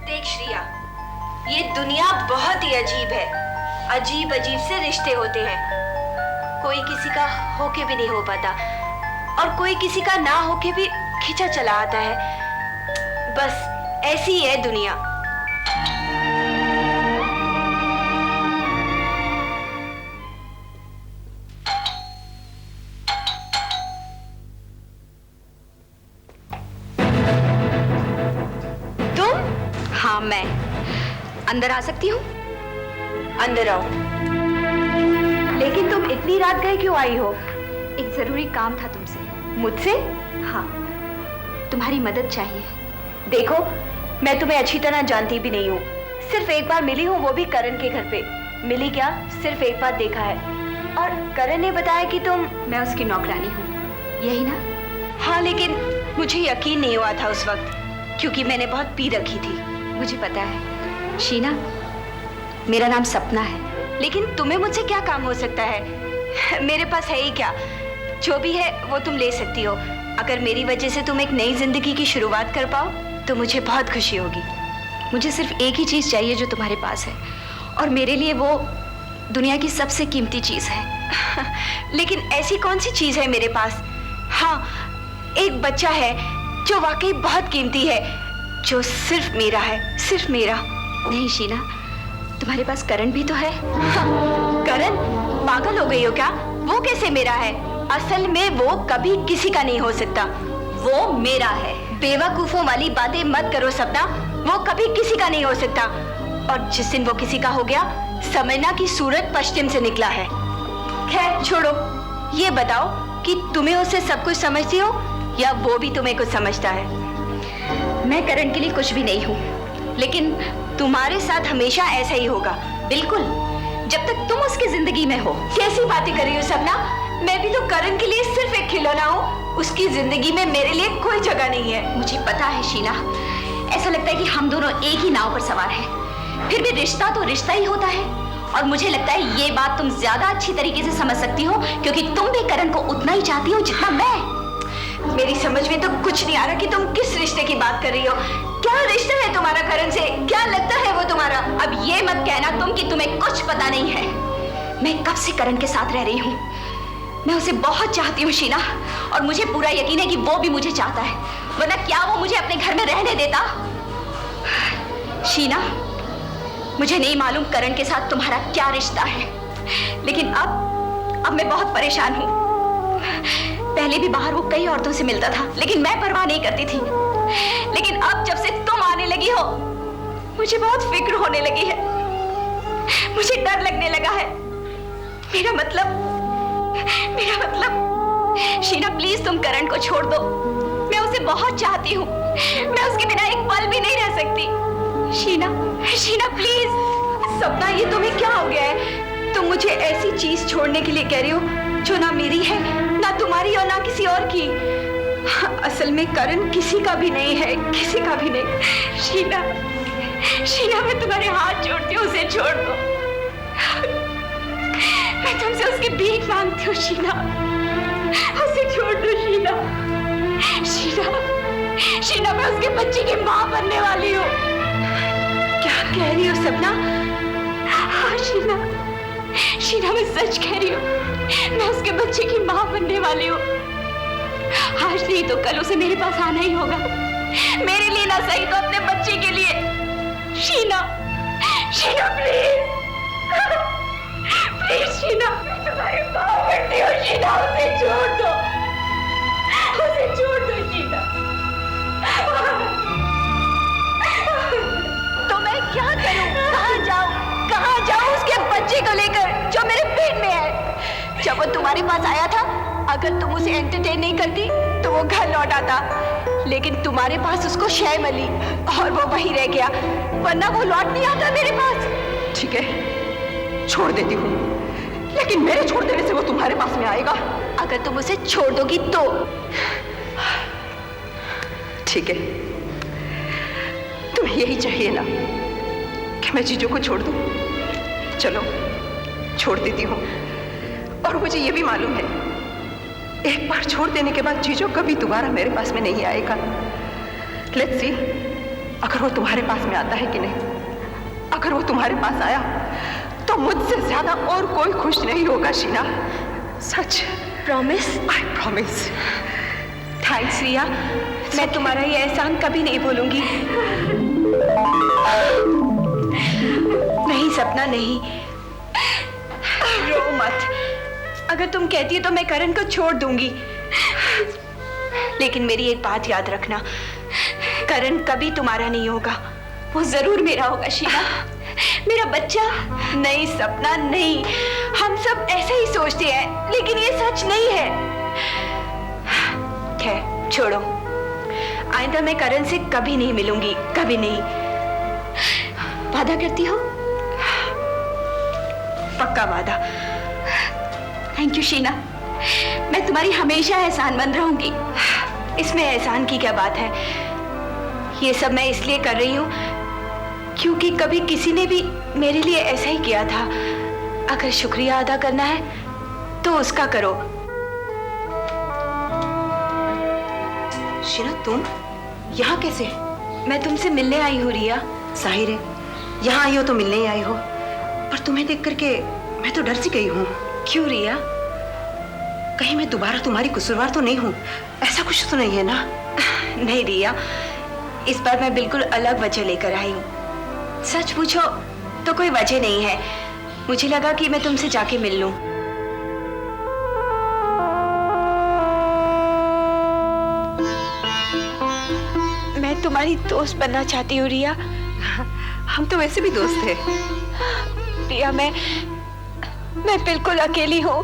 देख श्रिया, ये दुनिया बहुत ही अजीब है। अजीब अजीब से रिश्ते होते हैं। कोई किसी का होके भी नहीं हो पाता और कोई किसी का ना होके भी खिंचा चला आता है। बस ऐसी ही है दुनिया। हाँ, मैं अंदर आ सकती हूँ? अंदर आओ। लेकिन तुम इतनी रात गए क्यों आई हो? एक जरूरी काम था तुमसे। मुझसे? हाँ, तुम्हारी मदद चाहिए। देखो, मैं तुम्हें अच्छी तरह जानती भी नहीं हूँ। सिर्फ एक बार मिली हूँ, वो भी करण के घर पे। मिली क्या, सिर्फ एक बार देखा है। और करण ने बताया कि तुम... मैं उसकी नौकरानी हूँ, यही ना? हाँ, लेकिन मुझे यकीन नहीं हुआ था उस वक्त, क्योंकि मैंने बहुत पी रखी थी। मुझे पता है शीना, मेरा नाम सपना है। लेकिन तुम्हें मुझसे क्या काम हो सकता है? मेरे पास है ही क्या? जो भी है वो तुम ले सकती हो। अगर मेरी वजह से तुम एक नई जिंदगी की शुरुआत कर पाओ तो मुझे बहुत खुशी होगी। मुझे सिर्फ एक ही चीज चाहिए जो तुम्हारे पास है, और मेरे लिए वो दुनिया की सबसे कीमती चीज है। लेकिन ऐसी कौन सी चीज है मेरे पास? हाँ, एक बच्चा है जो वाकई बहुत कीमती है, जो सिर्फ मेरा है, सिर्फ मेरा। नहीं शीना, तुम्हारे पास करण भी तो है। करण? पागल हो गई हो क्या? वो कैसे मेरा है? असल में वो कभी किसी का नहीं हो सकता। वो मेरा है। बेवकूफों वाली बातें मत करो सपना। वो कभी किसी का नहीं हो सकता। और जिस दिन वो किसी का हो गया, समझना कि सूरज पश्चिम से निकला है। खैर छोड़ो, ये बताओ कि तुम्हें उससे सब कुछ समझती हो या वो भी तुम्हें कुछ समझता है? मैं करण के लिए कुछ भी नहीं हूँ। लेकिन तुम्हारे साथ हमेशा ऐसा ही होगा। बिल्कुल, जब तक तुम उसकी जिंदगी में हो। कैसी बातें कर रही हो सपना? मैं भी तो करण के लिए सिर्फ एक खिलौना हूँ। उसकी जिंदगी में मेरे लिए कोई जगह नहीं है। मुझे पता है शीना, ऐसा लगता है कि हम दोनों एक ही नाव पर सवार हैं। फिर भी रिश्ता तो रिश्ता ही होता है। और मुझे लगता है ये बात तुम ज्यादा अच्छी तरीके से समझ सकती हो, क्योंकि तुम भी करण को उतना ही चाहती हो जितना मैं। मेरी समझ में तो कुछ नहीं आ रहा कि तुम किस रिश्ते की बात कर रही हो। क्या रिश्ता है तुम्हारा करण से? क्या लगता है वो तुम्हारा? अब ये मत कहना तुम कि तुम्हें कुछ पता नहीं है। मैं कब से करण के साथ रह रही हूँ। मैं उसे बहुत चाहती हूँ शीना, और मुझे पूरा यकीन है कि वो भी मुझे चाहता है, वरना क्या वो मुझे अपने घर में रहने देता? शीना, मुझे नहीं मालूम करण के साथ तुम्हारा क्या रिश्ता है, लेकिन अब मैं बहुत परेशान हूँ। पहले भी बाहर वो कई औरतों से मिलता था, लेकिन मैं परवाह नहीं करती थी। लेकिन अब जब से तुम आने लगी हो, मुझे बहुत फिक्र होने लगी है। मुझे डर लगने लगा है। मेरा मतलब शीना, प्लीज तुम करण को छोड़ दो। मैं उसे बहुत चाहती हूँ। मैं उसके बिना एक पल भी नहीं रह सकती। शीना प्लीज। सपना, ये तुम्हें क्या हो गया है? तुम मुझे ऐसी चीज छोड़ने के लिए कह रही हो जो ना मेरी है, ना तुम्हारी और ना किसी और की। असल में करण किसी का भी नहीं है, किसी का भी नहीं। शीना, मैं तुम्हारे हाथ जोड़ती हूँ, उसे छोड़ दो। मैं तुमसे उसकी भीख मांगती हूँ शीना, उसे छोड़ दो शीना, मैं उसके बच्चे की माँ बनने वाली हूँ। क्या कह रही हो सपना? हाँ शीना, मैं सच कह रही हूँ। मैं उसके बच्चे की माँ बनने वाली हूँ। आज नहीं तो कल उसे मेरे पास आना ही होगा। मेरे लिए ना सही तो अपने बच्चे के लिए। शीना प्लीज शीना, मैं तुम्हारे पाँव पड़ती हूँ शीना, उसे छोड़ दो शीना। तो मैं क्या करूं? कहाँ जाऊं उसके बच्चे को लेकर जो मेरे पेट में है? जब वो तुम्हारे पास आया था, अगर तुम उसे एंटरटेन नहीं करती तो वो घर लौट आता, लेकिन तुम्हारे पास उसको शय मिली और वो वहीं रह गया, वरना वो लौट नहीं आता मेरे पास। ठीक है, छोड़ देती हूँ, लेकिन मेरे छोड़ देने से वो तुम्हारे पास में आएगा? अगर तुम उसे छोड़ दोगी तो। ठीक है, तुम्हें यही चाहिए ना कि मैं जीजू को छोड़ दूं? चलो, छोड़ देती हूँ। और मुझे ये भी मालूम है, एक बार छोड़ देने के बाद जीजू कभी दोबारा मेरे पास में नहीं आएगा। लेट्स सी अगर वो तुम्हारे पास में आता है कि नहीं, अगर वो तुम्हारे पास आया तो मुझसे ज्यादा और कोई खुश नहीं होगा शीना, सच। प्रॉमिस? I promise. थैंक्स रिया, मैं तुम्हारा ये एहसान कभी नहीं भूलूंगी। नहीं सपना, नहीं, रो मत। अगर तुम कहती हो तो मैं करण को छोड़ दूंगी, लेकिन मेरी एक बात याद रखना, करण कभी तुम्हारा नहीं होगा, वो जरूर मेरा होगा शीला, मेरा बच्चा। नहीं सपना, नहीं, हम सब ऐसे ही सोचते हैं, लेकिन ये सच नहीं है। खैर छोड़ो, आइंदा मैं करण से कभी नहीं मिलूंगी, कभी नहीं। वादा करती हो? पक्का वादा। थैंक यू शीना, मैं तुम्हारी हमेशा एहसानमंद रहूंगी। इसमें एहसान की क्या बात है? ये सब मैं इसलिए कर रही हूँ क्योंकि कभी किसी ने भी मेरे लिए ऐसा ही किया था। अगर शुक्रिया अदा करना है तो उसका करो। शीना, तुम यहाँ कैसे? मैं तुमसे मिलने आई हूँ रिया। जाहिर है यहाँ आई हो तो मिलने ही आई हो, पर तुम्हें देख करके मैं तो डर सी गई हूँ। क्यों रिया? कहीं मैं दोबारा तुम्हारी कसूरवार तो नहीं हूँ? ऐसा कुछ तो नहीं है ना? नहीं रिया, इस बार मैं बिल्कुल अलग वजह लेकर आई हूँ। सच पूछो तो कोई वजह नहीं है, मुझे लगा कि मैं तुमसे जाके मिल लूं। मैं तुम्हारी दोस्त बनना चाहती हूँ रिया। हम तो वैसे भी दोस्त हैं। रिया, मैं बिल्कुल अकेली हूँ।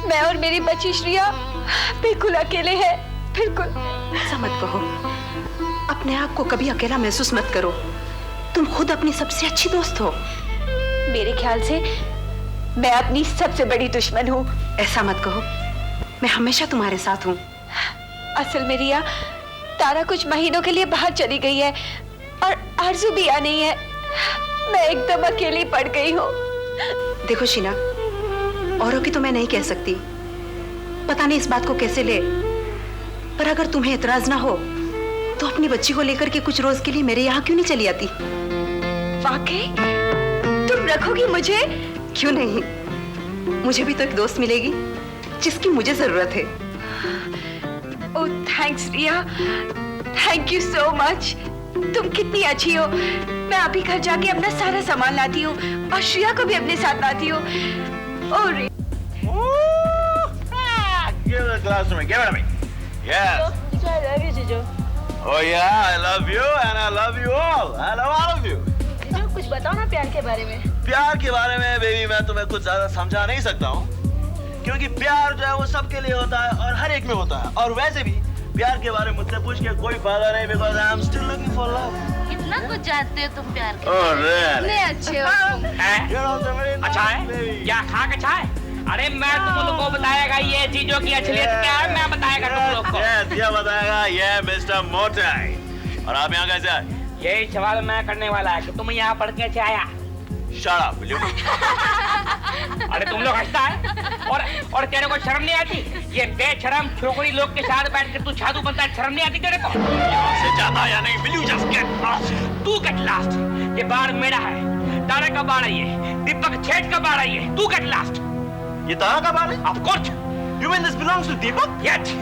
मैं और मेरी बच्ची श्रिया बिल्कुल अकेले हैं, बिल्कुल। ऐसा मत कहो, अपने आप को कभी अकेला महसूस मत करो। तुम खुद अपनी सबसे अच्छी दोस्त हो। मेरे ख्याल से मैं अपनी सबसे बड़ी दुश्मन हूँ। ऐसा मत कहो, मैं हमेशा तुम्हारे साथ हूँ। असल में रिया, तारा कुछ महीनों के लिए बाहर चली गई है और आरजू भी आ नहीं है। मैं एकदम अकेली पड़ गई हूँ। देखो शीना, औरों की तो मैं नहीं कह सकती, पता नहीं इस बात को कैसे ले, पर अगर तुम्हें एतराज ना हो तो अपनी बच्ची को लेकर के कुछ रोज के लिए मेरे यहाँ क्यों नहीं चली आती? वाकई तुम रखोगी मुझे? क्यों नहीं, मुझे भी तो एक दोस्त मिलेगी जिसकी मुझे जरूरत है। Oh thanks Riya, thank you so much. तुम कितनी अच्छी हो। मैं अभी घर जाके अपना सारा सामान लाती हूँ और श्रिया को भी अपने साथ लाती हूँ। ओह रिया, give it a glass to me. Give it to me. Yes. I love you, जीजू। Oh yeah, I love you and I love you all. I love all of you. जीजू, कुछ बताओ ना प्यार के बारे में। प्यार के बारे में बेबी मैं तुम्हें कुछ ज्यादा समझा नहीं सकता हूँ, क्योंकि प्यार जो है वो सबके लिए होता है और हर एक में होता है। और वैसे भी प्यार के बारे में मुझसे पूछ के कोई फायदा नहीं, because I am still looking for love. कितना कुछ जानते हो तुम प्यार के? Oh really? कितने अच्छे हो तुम। You're also very nice, अच्छा है? baby. क्या खा के अच्छा है? अरे मैं तुम लोग को बताएगा ये चीजों की असलियत क्या है, मैं बताएगा तुम लोग को। Yes, ये बताएगा ये मिस्टर मोटाई। और आप यहाँ कैसे आए? यही सवाल मैं करने वाला है कि तुम यहाँ पढ़ के कैसे आया? Shut up, will you? अरे तुम लोग हंसता है और तेरे को शर्म नहीं आती? ये बेशरम छोकरी लोग के साथ बैठ के तू साधु बनता है, शर्म नहीं आती तेरे को? यहाँ से जाता या नहीं? Will you just get lost? तू गेट लास्ट। ये बार मेरा है, तारा का बार है, ये दीपक सेठ का बार है, ये तू गेट लास्ट। ये तारा का बार है? Of course. You mean this belongs to Deepak? Yes.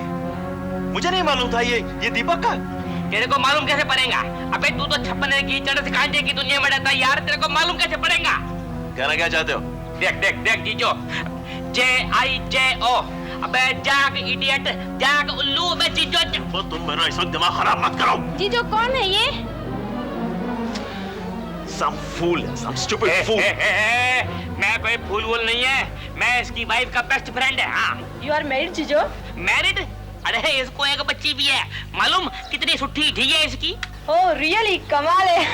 मुझे नहीं मालूम था ये दीपक का। तेरे को मालूम कैसे पड़ेगा? अबे तू तो छप्पन की चढ़ से कांटे की दुनिया में रहता है यार, तेरे को मालूम कैसे पड़ेगा? कहना क्या चाहते हो? देख जीजो, JIJO। अबे जाग इडियट, जाग उल्लू। अबे जीजो वो तुम मेरा इस वक्त दिमाग खराब मत करो। जीजू कौन है ये? Some fool, some stupid fool. मैं कोई फूल वूल नहीं है, मैं इसकी वाइफ का बेस्ट फ्रेंड है। हाँ। यू आर मैरिड जीजो? मैरिड? अरे इसको एक बच्ची भी है, मालूम कितनी सुट्ठी ढी है इसकी? ओह रियली, कमाल है।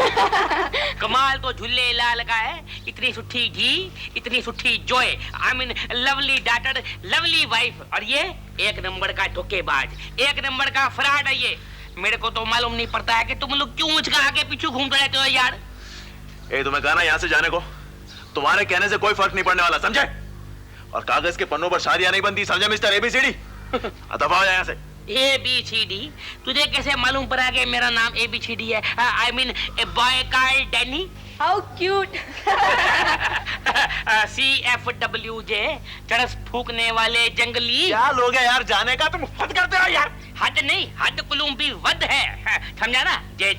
कमाल तो झुल्ले लाल का है, इतनी सुट्ठी घी, इतनी सुट्ठी जोए, I mean lovely daughter, lovely wife. और ये एक नंबर का धोखेबाज, एक नंबर का फ्रॉड है ये। मेरे को तो मालूम नहीं पड़ता है कि तुम लोग क्यों मुझका आगे पीछे घूमते रहते हो यार। तुम्हें कहा ना यहाँ से जाने को, तुम्हारे कहने से कोई फर्क नहीं पड़ने वाला, समझे? और कागज के पन्नों पर शादियां नहीं बनती, समझे मिस्टर ABCD? दफा हो जाए यहाँ से। ABCD। तुझे कैसे मालूम पड़ा कि मेरा नाम ABCD है? I mean a boy called Danny। How cute! CFWJ, चरस फूकने वाले जंगली। क्या लोग हैं यार जाने का, तुम हद करते हो यार। हद नहीं, हद कुलूम भी वध है, समझा ना? जे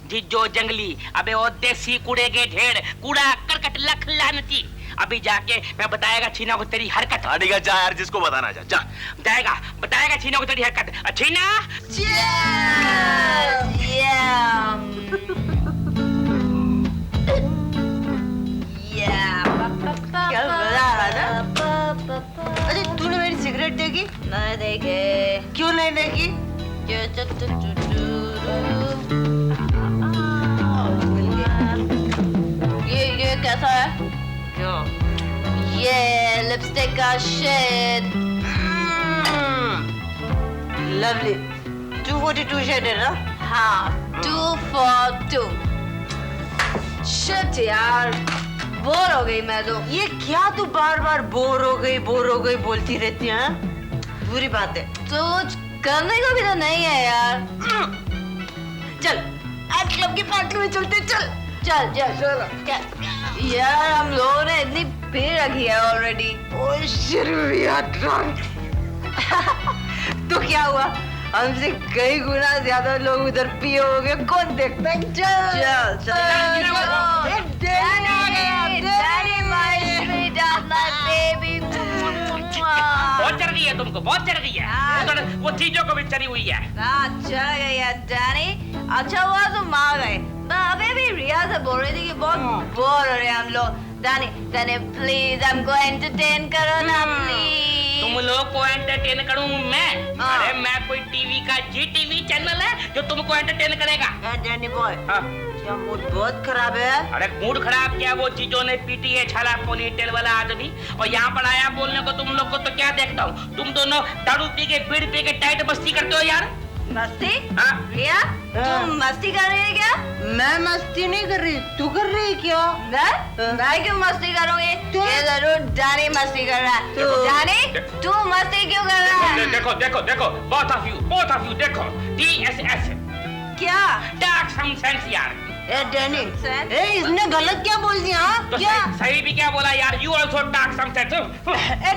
जिज्जो जंगली, अबे वो देसी कूड़े के ढेर, कूड़ा करकट लख लानती। अभी जाके मैं बताएगा छीना को तेरी हरकत। अड़ेगा जा यार, जिसको बताना जा। बताएगा छीना को तेरी हरकत। छीना क्या मजा आ रहा था? अरे तूने मेरी सिगरेट देखी? नहीं देखे। क्यों नहीं देखी? ये कैसा है? क्यों? ये लिपस्टिक का शेड। लवली 242 शेड है ना? हाँ, 242। शिट यार, बोर हो गई मैं तो। ये क्या तू बार बार बोर हो गई बोलती रहती है? बुरी बात है। तो कुछ करने को भी तो नहीं है यार। चल आज क्लब की पार्टी में चलते, चल। चल यार, हम लोगों ने इतनी पी रखी है ऑलरेडी। तो क्या हुआ, हमसे कई गुना ज्यादा लोग उधर पिए हो गए, कौन देखता है? बहुत चढ़ गई है तुमको, बहुत चढ़ गई है। वो चीजों को भी चढ़ी हुई है। चल गई है डैनी। अच्छा हुआ तुम आ गए। मैं अभी भी रिया से बोल रही थी कि बहुत बोर हो रहे हैं हम लोग। डैनी प्लीज हमको एंटरटेन करो ना प्लीज। तुम लोग को एंटरटेन करूं मैं? अरे मैं कोई टीवी का GTV चैनल है जो तुमको एंटरटेन करेगा? डैनी बॉय, क्या मूड बहुत खराब है? अरे मूड खराब क्या, वो चीजों ने पीटी है छाला पोनीटेल वाला आदमी, और यहाँ पर आया बोलने को तुम लोग को। तो क्या देखता हूँ, तुम दोनों दारू पी के बीड़ पी के टाइट मस्ती करते हो यार। मस्ती? हाँ? रिया तुम मस्ती कर रही है क्या? मैं मस्ती नहीं कर रही, तू कर रही है क्या? मैं क्यों मस्ती करूंगी? ये जरूर डैनी मस्ती कर रहा है। डैनी तू मस्ती क्यों कर रहा है? देखो both of you देखो। DSS क्या? डार्क सम सेंस यार। ए डैनी, इसने गलत क्या बोल दिया? तो क्या? सही भी क्या बोला यार? You also dark some sense. ए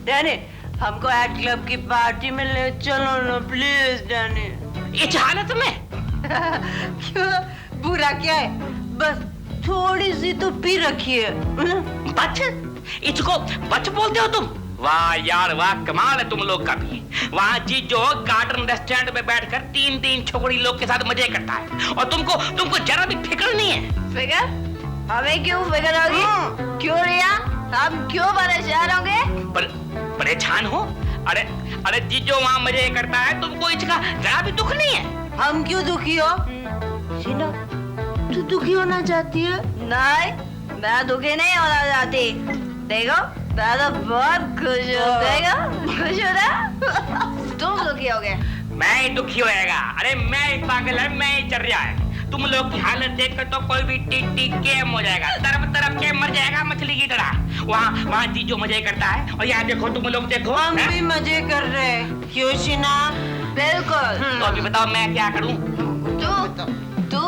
डैनी, हमको एट क्लब की पार्टी में ले चलो ना प्लीज डैनी। इस हालत में? क्यों, बुरा क्या है? बस थोड़ी सी तो पी रखी है। बच? इसको बच बोलते हो तुम? वाह यार वाह, कमाल है तुम लोग का भी। वहाँ जीजो गार्डन रेस्टोरेंट में बैठकर 3 छोकरी लोग के साथ मजे करता है, और तुमको जरा भी फिक्र नहीं है। फिक्र? हमें क्यों फिक्र होगी? क्यों रिया, हम क्यों परेशान होंगे? परेशान हो? अरे जीजो वहाँ मजे करता है, तुमको इसका जरा भी दुख नहीं है? हम क्यों दुखी हो? शीला, तू दुखी होना चाहती है? नहीं, मैं दुखी नहीं होना चाहती। देखो मैं तो बहुत खुश हूँ। देखो खुश हो ना? तुम दुखी हो गए? मैं ही दुखी होएगा? अरे मैं ही पागल है, मैं ही चल रहा है। तुम लोग की हालत देखकर तो कोई भी टी गेम हो जाएगा, तरफ के मर जाएगा मछली की तरह। वहाँ जीजो मजे करता है, और यहाँ देखो तुम लोग देखो। हम भी मजे कर रहे हैं, क्यों शीना? बिल्कुल। तो अभी बताओ मैं क्या करूँ? तू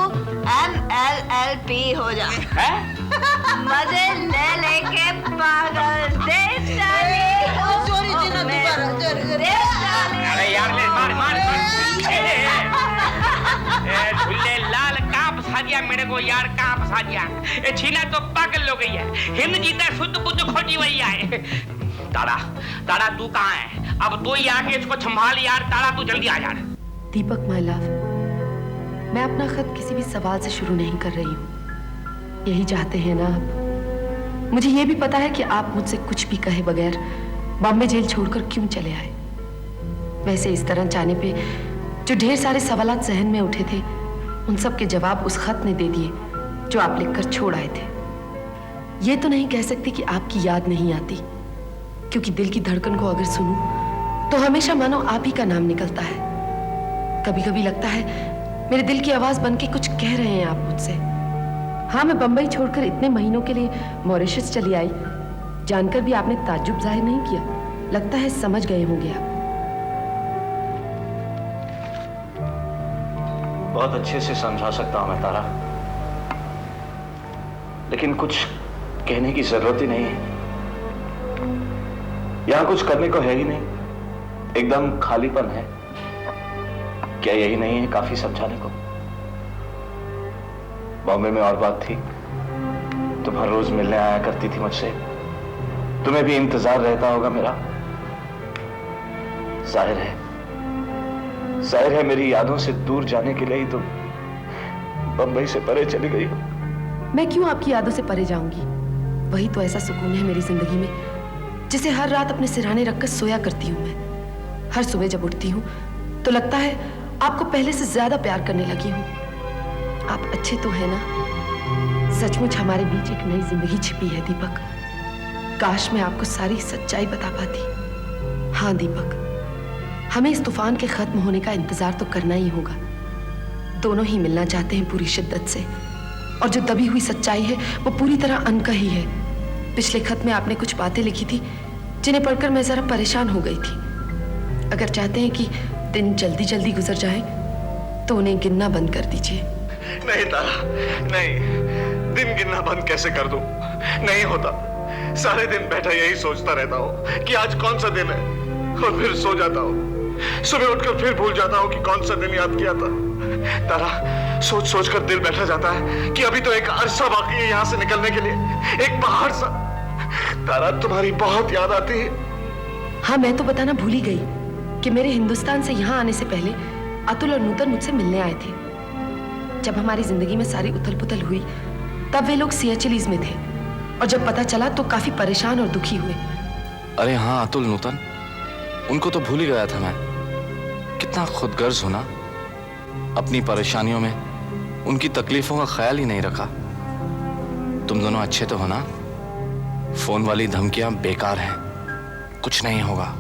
MLLP हो जा। मजे ले लेके पागल देश डाले। सॉरी शीना, अरे यार ले मार झूले लाल कहाँ फंसा दिया मेरे को यार, कहाँ फंसा दिया? ये छीना तो पागल हो गई है। हिंद जीता शुद्ध बुद्ध खोटी वही है। ताड़ा तू कहाँ है? अब तू ही आके इसको संभाल यार। ताड़ा तू जल्दी आ यार। दीपक माय लव, मैं अपना खत किसी भी सवाल से शुरू नहीं कर रही हूँ। यही चाहते हैं ना आप? मुझे ये भी पता है कि आप मुझसे कुछ भी कहे बगैर बॉम्बे जेल छोड़कर क्यों चले आए। वैसे इस तरह जाने पे जो ढेर सारे सवालात जहन में उठे थे, उन सब के जवाब उस खत ने दे दिए जो आप लिखकर छोड़ आए थे। ये तो नहीं कह सकती कि आपकी याद नहीं आती, क्योंकि दिल की धड़कन को अगर सुनूं तो हमेशा मानो आप ही का नाम निकलता है। कभी कभी लगता है मेरे दिल की आवाज बन के कुछ कह रहे हैं आप मुझसे। हाँ, मैं बंबई छोड़कर इतने महीनों के लिए मॉरिशस चली आई, जानकर भी आपने ताज्जुब जाहिर नहीं किया। लगता है समझ गए होंगे आप। बहुत अच्छे से समझा सकता हूं मैं तारा, लेकिन कुछ कहने की जरूरत ही नहीं है। यहां कुछ करने को है ही नहीं, एकदम खालीपन है। क्या यही नहीं है काफी समझाने को? बॉम्बे में और बात थी, तुम हर रोज मिलने आया करती थी मुझसे, तुम्हें भी इंतजार रहता होगा मेरा। जाहिर है मेरी यादों से दूर जाने के लिए ही तुम बंबई से परे चली गई हो। मैं क्यों आपकी यादों से परे जाऊंगी? वही तो ऐसा सुकून है मेरी जिंदगी में जिसे हर रात अपने सिरहाने रखकर सोया करती हूँ मैं। हर सुबह जब उठती हूँ तो लगता है आपको पहले से ज्यादा प्यार करने लगी हूँ। आप अच्छे तो हैं ना? सचमुच हमारे बीच एक नई जिंदगी छिपी है दीपक। काश मैं आपको सारी सच्चाई बता पाती। हाँ दीपक, हमें इस तूफान के खत्म होने का इंतजार तो करना ही होगा। दोनों ही मिलना चाहते हैं पूरी शिद्दत से, और जो दबी हुई सच्चाई है वो पूरी तरह अनकही है। पिछले खत में आपने कुछ बातें लिखी थी जिन्हें पढ़कर मैं जरा परेशान हो गई थी। अगर चाहते हैं कि दिन जल्दी जल्दी गुजर जाए तो उन्हें गिनना बंद कर दीजिए। नहीं तारा, नहीं, दिन गिनना बंद कैसे कर दूं? नहीं होता। सारे दिन बैठा यही सोचता रहता हूँ कि आज कौन सा दिन है, और फिर सो जाता हूँ। सुबह उठकर फिर भूल जाता हूँ कि कौन सा दिन याद किया था। तारा, सोच सोच कर दिल बैठा जाता है कि अभी तो एक अरसा बाकी है यहाँ से निकलने के लिए, एक पहाड़ सा। तारा, तुम्हारी बहुत याद आती है। हाँ, मैं तो बताना भूल ही गई कि मेरे हिंदुस्तान से यहाँ आने से पहले अतुल और नूतन मुझसे मिलने आए थे। जब हमारी जिंदगी में सारी उथल पुथल हुई तब वे लोग सियाचिलीज में थे, और जब पता चला तो काफी परेशान और दुखी हुए। अरे हाँ, अतुल, नूतन, उनको तो भूल ही गया था मैं। कितना खुदगर्ज हूं ना, अपनी परेशानियों में उनकी तकलीफों का ख्याल ही नहीं रखा। तुम दोनों अच्छे तो हो ना? फोन वाली धमकियां बेकार हैं, कुछ नहीं होगा।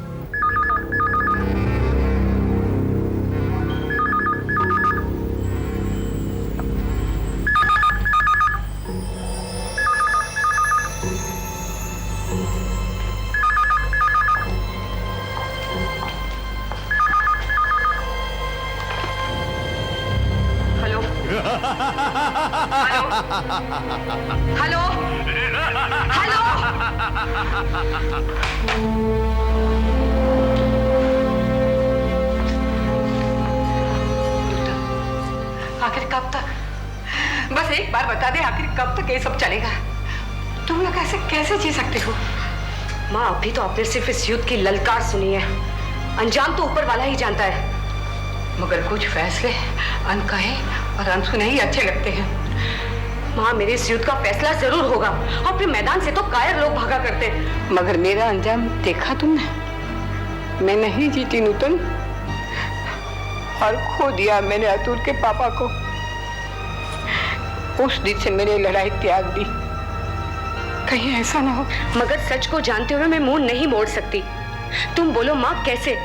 हेलो हेलो, आखिर कब तक? बस एक बार बता दे, आखिर कब तक ये सब चलेगा? तुम लोग ऐसे कैसे जी सकते हो? माँ, अभी तो आपने सिर्फ इस युद्ध की ललकार सुनी है, अंजाम तो ऊपर वाला ही जानता है। मगर कुछ फैसले अनकहे और अनसुने ही अच्छे लगते हैं। माँ, मेरे इस युद्ध का फैसला जरूर होगा, और फिर मैदान से तो कायर लोग भागा करते हैं। मगर मेरा अंजाम देखा तुमने? मैं नहीं जीती नूतन, और खो दिया मैंने अतुल के पापा को। उस दिन से मैंने लड़ाई त्याग दी। कहीं ऐसा ना हो। मगर सच को जानते हुए मैं मुंह नहीं मोड़ सकती। तुम बोलो माँ, कैसे?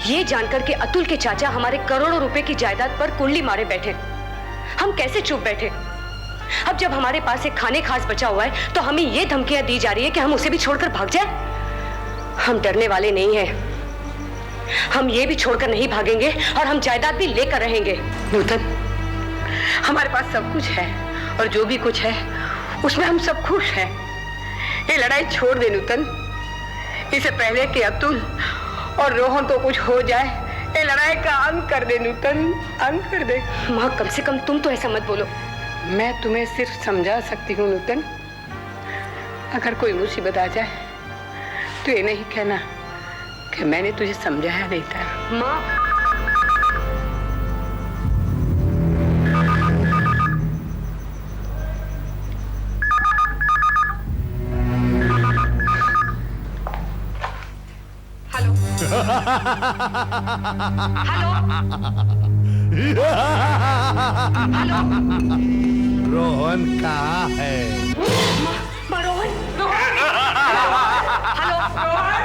ये जानकर के अतुल के चाचा हमारे करोड़ों रुपए की जायदाद पर कुंडली मारे बैठे, हम कैसे चुप बैठे? अब जब हमारे पास एक खाने खास बचा हुआ है तो हमें ये धमकियां दी जा रही है कि हम उसे भी छोड़कर भाग जाए। हम डरने वाले नहीं हैं, हम ये भी छोड़कर नहीं भागेंगे, और हम जायदाद भी लेकर रहेंगे। नूतन, हमारे पास सब कुछ है, और जो भी कुछ है उसमें हम सब खुश हैं। ये लड़ाई छोड़ दे नूतन, इससे पहले कि अतुल और रोहन को कुछ हो जाए, ये लड़ाई का अंत कर दे नूतन, अंत कर दे। माँ, कम से कम तुम तो ऐसा मत बोलो। मैं तुम्हें सिर्फ समझा सकती हूँ नूतन। अगर कोई मुसीबत आ जाए तो ये नहीं कहना कि मैंने तुझे समझाया नहीं था। माँ, हेलो हेलो हेलो, रोहन कहाँ है? रोहन, हेलो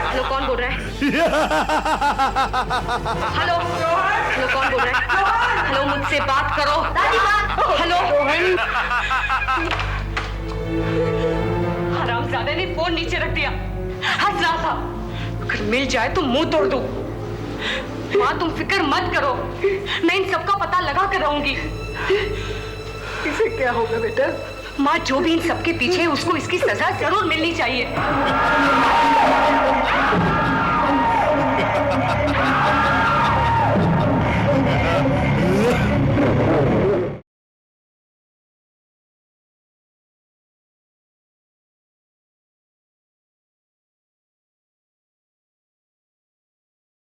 हेलो, कौन बोल रहा है? हेलो हेलो, कौन बोल रहा है? हेलो, मुझसे बात करो। दादी बात। हेलो रोहन। हरामजादे ने फोन नीचे रख दिया, हंस रहा था। अगर मिल जाए तो मुंह तोड़ दूं। माँ तुम फिक्र मत करो, मैं इन सबका पता लगा कर रहूंगी। इसे क्या होगा बेटा? माँ जो भी इन सबके पीछे है उसको इसकी सजा जरूर मिलनी चाहिए।